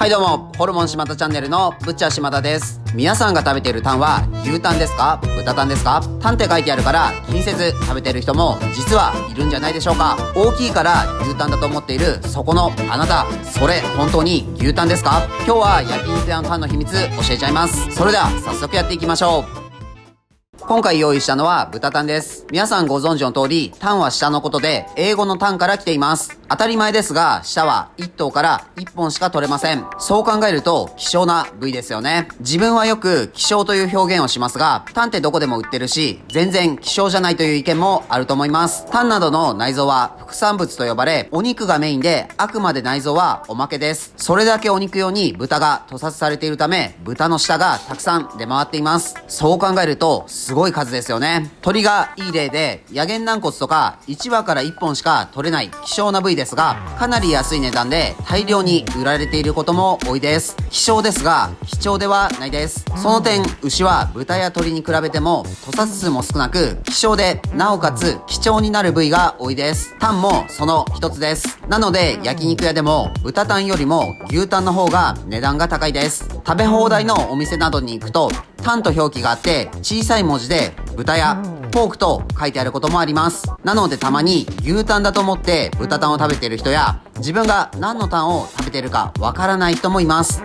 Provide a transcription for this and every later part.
はいどうも、ホルモン島田チャンネルのブッチャー島田です。皆さんが食べているタンは牛タンですか、豚タンですか？タンって書いてあるから気にせず食べてる人も実はいるんじゃないでしょうか。大きいから牛タンだと思っているそこのあなた、それ本当に牛タンですか？今日は焼肉屋のタンの秘密教えちゃいます。それでは早速やっていきましょう。今回用意したのは豚タンです。皆さんご存知の通り、タンは舌のことで、英語のタンから来ています。当たり前ですが、舌は1頭から1本しか取れません。そう考えると、希少な部位ですよね。自分はよく希少という表現をしますが、タンってどこでも売ってるし、全然希少じゃないという意見もあると思います。タンなどの内臓は副産物と呼ばれ、お肉がメインで、あくまで内臓はおまけです。それだけお肉用に豚が屠殺されているため、豚の舌がたくさん出回っています。そう考えると、すごい数ですよね。鳥がいい例で、ヤゲン軟骨とか1羽から1本しか取れない希少な部位ですが、かなり安い値段で大量に売られていることも多いです。希少ですが、貴重ではないです。その点、牛は豚や鳥に比べても屠殺数も少なく、希少で、なおかつ貴重になる部位が多いです。タンもその一つです。なので、焼肉屋でも豚タンよりも牛タンの方が値段が高いです。食べ放題のお店などに行くと、タンと表記があって小さい文字で豚やポークと書いてあることもあります。なのでたまに牛タンだと思って豚タンを食べている人や、自分が何のタンを食べているかわからない人もいます。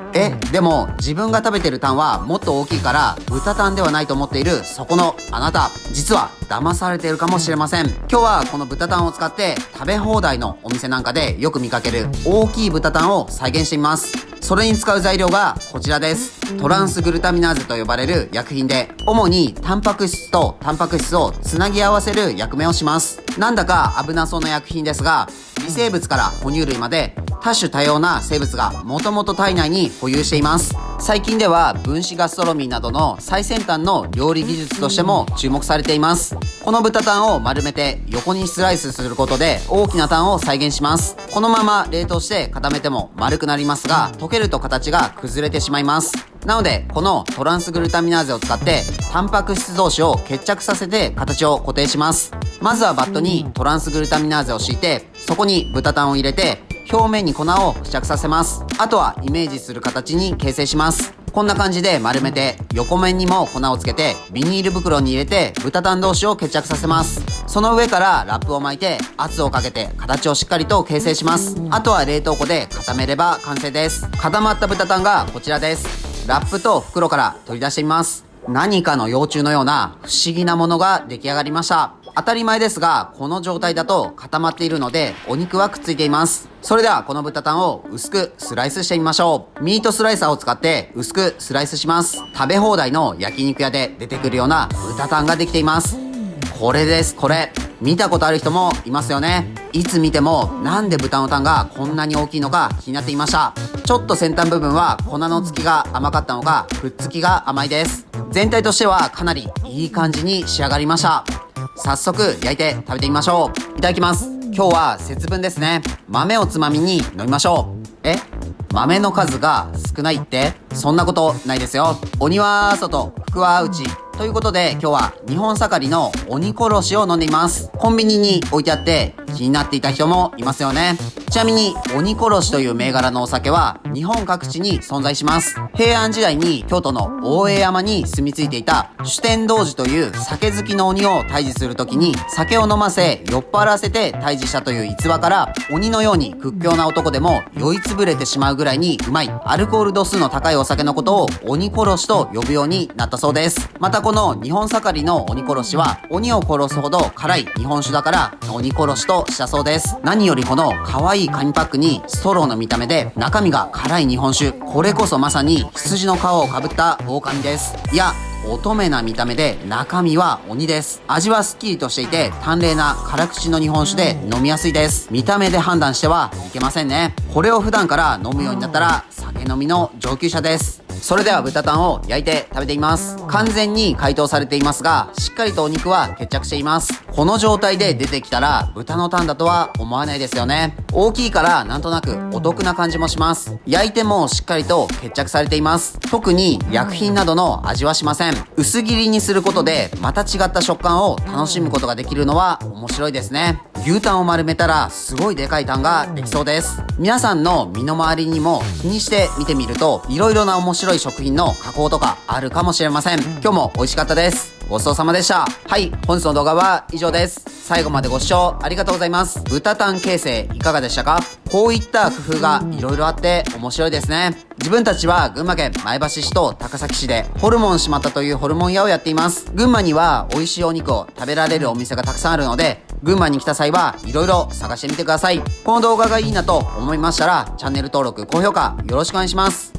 でも自分が食べているタンはもっと大きいから豚タンではないと思っているそこのあなた、実は騙されているかもしれません。今日はこの豚タンを使って食べ放題のお店なんかでよく見かける大きい豚タンを再現してみます。それに使う材料がこちらです。トランスグルタミナーゼと呼ばれる薬品で、主にタンパク質とタンパク質をつなぎ合わせる役目をします。なんだか危なそうな薬品ですが、微生物から哺乳類まで多種多様な生物がもともと体内に保有しています。最近では分子ガストロミーなどの最先端の料理技術としても注目されています。この豚タンを丸めて横にスライスすることで大きなタンを再現します。このまま冷凍して固めても丸くなりますが、溶けると形が崩れてしまいます。なのでこのトランスグルタミナーゼを使ってタンパク質同士を結着させて形を固定します。まずはバットにトランスグルタミナーゼを敷いて、そこに豚タンを入れて表面に粉を付着させます。あとはイメージする形に形成します。こんな感じで丸めて横面にも粉をつけてビニール袋に入れて豚タン同士を決着させます。その上からラップを巻いて圧をかけて形をしっかりと形成します。あとは冷凍庫で固めれば完成です。固まった豚タンがこちらです。ラップと袋から取り出してみます。何かの幼虫のような不思議なものが出来上がりました。当たり前ですが、この状態だと固まっているのでお肉はくっついています。それではこの豚タンを薄くスライスしてみましょう。ミートスライサーを使って薄くスライスします。食べ放題の焼肉屋で出てくるような豚タンができています。これです。これ見たことある人もいますよね。いつ見てもなんで豚のタンがこんなに大きいのか気になっていました。ちょっと先端部分は粉のつきが甘かったのか、くっつきが甘いです。全体としてはかなりいい感じに仕上がりました。早速焼いて食べてみましょう。いただきます。今日は節分ですね。豆をつまみに飲みましょう。豆の数が少ないって、そんなことないですよ。鬼は外、福は内。ということで今日は日本盛りの鬼殺しを飲んでいます。コンビニに置いてあって気になっていた人もいますよね。ちなみに鬼殺しという銘柄のお酒は日本各地に存在します。平安時代に京都の大江山に住み着いていた酒呑童子という酒好きの鬼を退治するときに酒を飲ませ酔っ払わせて退治したという逸話から、鬼のように屈強な男でも酔いつぶれてしまうぐらいにうまいアルコール度数の高いお酒のことを鬼殺しと呼ぶようになったそうです。またこの日本盛りの鬼殺しは鬼を殺すほど辛い日本酒だから鬼殺しとしたそうです。何よりこの可愛い紙パックにストローの見た目で中身が辛い日本酒、これこそまさに羊の皮をかぶった狼です。いや、乙女な見た目で中身は鬼です。味はすっきりとしていて淡麗な辛口の日本酒で飲みやすいです。見た目で判断してはいけませんね。これを普段から飲むようになったら酒飲みの上級者です。それでは豚タンを焼いて食べてみます。完全に解凍されていますが、しっかりとお肉は決着しています。この状態で出てきたら豚のタンだとは思わないですよね。大きいからなんとなくお得な感じもします。焼いてもしっかりと決着されています。特に薬品などの味はしません。薄切りにすることでまた違った食感を楽しむことができるのは面白いですね。牛タンを丸めたらすごいでかいタンができそうです。皆さんの身の回りにも気にして見てみると、いろいろな面白い食品の加工とかあるかもしれません。今日も美味しかったです。ごちそうさまでした。はい、本日の動画は以上です。最後までご視聴ありがとうございます。豚タン形成いかがでしたか？こういった工夫がいろいろあって面白いですね。自分たちは群馬県前橋市と高崎市でホルモンしまったというホルモン屋をやっています。群馬には美味しいお肉を食べられるお店がたくさんあるので、群馬に来た際はいろいろ探してみてください。この動画がいいなと思いましたらチャンネル登録、高評価よろしくお願いします。